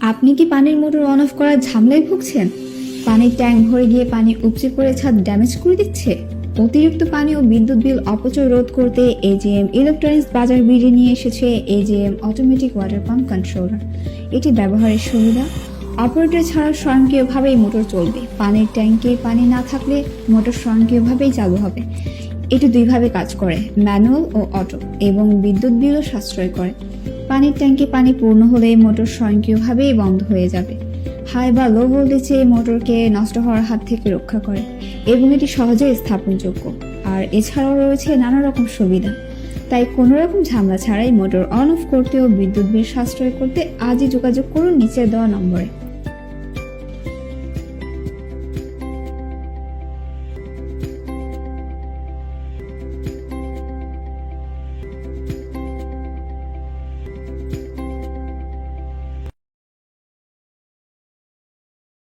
আপনি কি পানির মোটর অন অফ করার ঝামেলায় ভুগছেন? পানির ট্যাঙ্ক ভরে গিয়ে পানি উপচে পড়ে ছাদ ড্যামেজ করে দিচ্ছে। অতিরিক্ত পানি ও বিদ্যুৎ বিল অপচয় রোধ করতে এজিএম ইলেকট্রনিক্স বাজার বেরিয়ে নিয়ে এসেছে AGM automatic water pump controller. এটি ব্যবহারের সুবিধা, অপারেটর ছাড়া স্বয়ংক্রিয়ভাবেই মোটর চলবে। পানির ট্যাঙ্কে পানি না থাকলে মোটর স্বয়ংক্রিয়ভাবেই চালু হবে। এটি দুইভাবে কাজ করে, ম্যানুয়াল ও অটো, এবং বিদ্যুৎ বিলও সাশ্রয় করে। পানির ট্যাঙ্কে পানি পূর্ণ হলে মোটর স্বয়ংক্রিয়ভাবেই বন্ধ হয়ে যাবে। হাই বা লো ভোল্টেজে মোটরকে নষ্ট হওয়ার হাত থেকে রক্ষা করে এবং এটি সহজেই স্থাপনযোগ্য। আর এছাড়াও রয়েছে নানা রকম সুবিধা। তাই কোনো রকম ঝামেলা ছাড়াই মোটর অন অফ করতে ও বিদ্যুৎ বিল সাশ্রয় করতে আজই যোগাযোগ করুন নিচে দেওয়া নম্বরে।